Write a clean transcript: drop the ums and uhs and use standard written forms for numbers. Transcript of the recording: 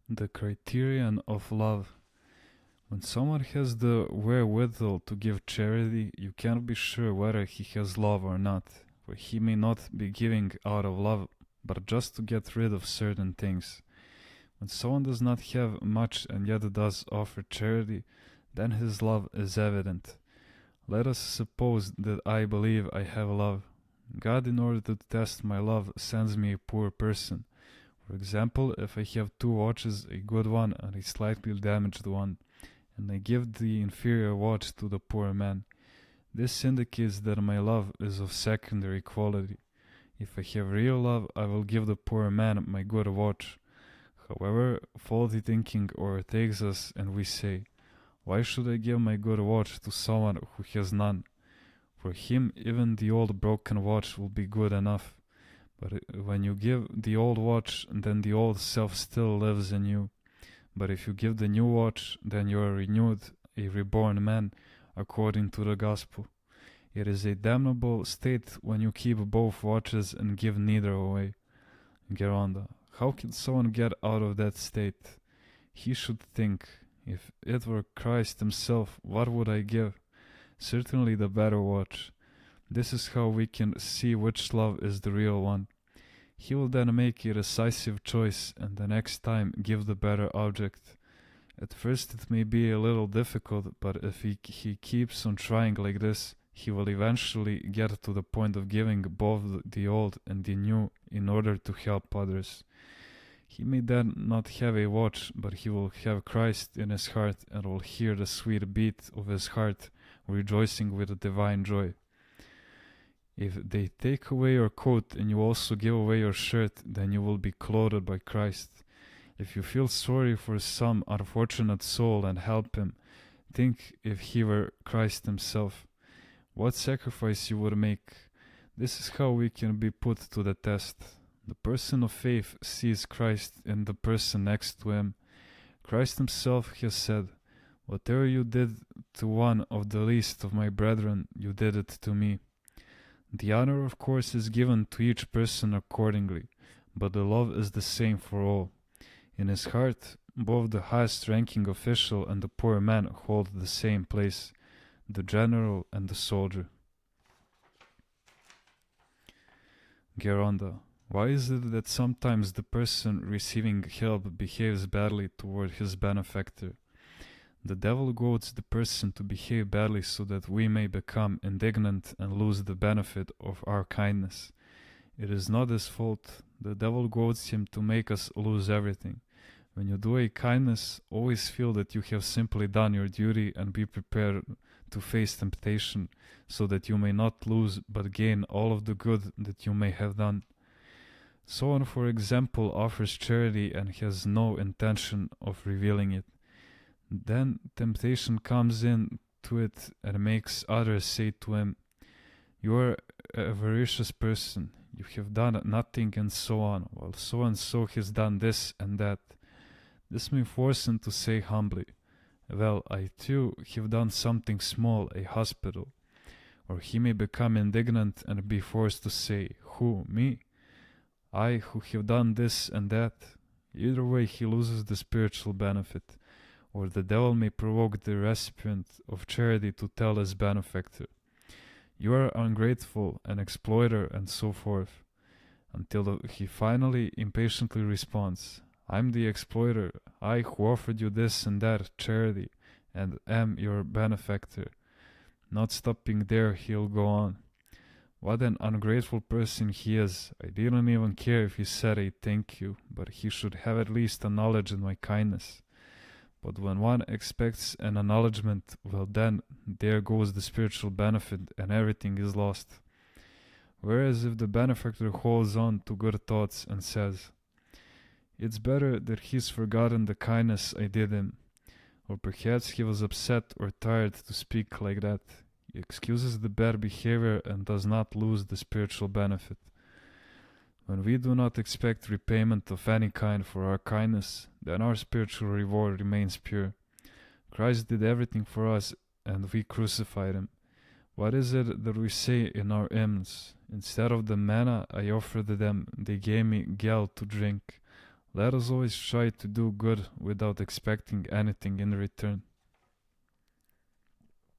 The criterion of love. When someone has the wherewithal to give charity, you cannot be sure whether he has love or not, for he may not be giving out of love, but just to get rid of certain things. When someone does not have much and yet does offer charity, then his love is evident. Let us suppose that I believe I have love. God, in order to test my love, sends me a poor person. For example, if I have two watches, a good one and a slightly damaged one, and I give the inferior watch to the poor man, this indicates that my love is of secondary quality. If I have real love, I will give the poor man my good watch. However, faulty thinking overtakes us and we say, why should I give my good watch to someone who has none? For him, even the old broken watch will be good enough. But when you give the old watch, then the old self still lives in you. But if you give the new watch, then you are renewed, a reborn man, according to the gospel. It is a damnable state when you keep both watches and give neither away. Geronda, how can someone get out of that state? He should think, if it were Christ himself, what would I give? Certainly the better watch. This is how we can see which love is the real one. He will then make a decisive choice and the next time give the better object. At first it may be a little difficult, but if he keeps on trying like this, he will eventually get to the point of giving both the old and the new in order to help others. He may then not have a watch, but he will have Christ in his heart and will hear the sweet beat of his heart rejoicing with a divine joy. If they take away your coat and you also give away your shirt, then you will be clothed by Christ. If you feel sorry for some unfortunate soul and help him, think if he were Christ himself, what sacrifice you would make. This is how we can be put to the test. The person of faith sees Christ in the person next to him. Christ himself has said, whatever you did to one of the least of my brethren, you did it to me. The honor, of course, is given to each person accordingly, but the love is the same for all. In his heart, both the highest-ranking official and the poor man hold the same place, the general and the soldier. Geronda, why is it that sometimes the person receiving help behaves badly toward his benefactor? The devil goads the person to behave badly so that we may become indignant and lose the benefit of our kindness. It is not his fault. The devil goads him to make us lose everything. When you do a kindness, always feel that you have simply done your duty and be prepared to face temptation, so that you may not lose but gain all of the good that you may have done. Someone, for example, offers charity and has no intention of revealing it. Then temptation comes in to it and makes others say to him, you are a avaricious person, you have done nothing and so on, while so and so has done this and that. This may force him to say humbly, well, I too have done something small, a hospital. Or he may become indignant and be forced to say, who, me? I who have done this and that. Either way he loses the spiritual benefit. Or the devil may provoke the recipient of charity to tell his benefactor, you are ungrateful, an exploiter, and so forth, until he finally impatiently responds, I'm the exploiter, I who offered you this and that charity, and am your benefactor. Not stopping there, he'll go on. What an ungrateful person he is. I didn't even care if he said a thank you, but he should have at least acknowledged my kindness. But when one expects an acknowledgement, well then, there goes the spiritual benefit and everything is lost. Whereas if the benefactor holds on to good thoughts and says, it's better that he's forgotten the kindness I did him, or perhaps he was upset or tired to speak like that, he excuses the bad behavior and does not lose the spiritual benefit. When we do not expect repayment of any kind for our kindness, then our spiritual reward remains pure. Christ did everything for us and we crucified him. What is it that we say in our hymns? Instead of the manna I offered them, they gave me gall to drink. Let us always try to do good without expecting anything in return.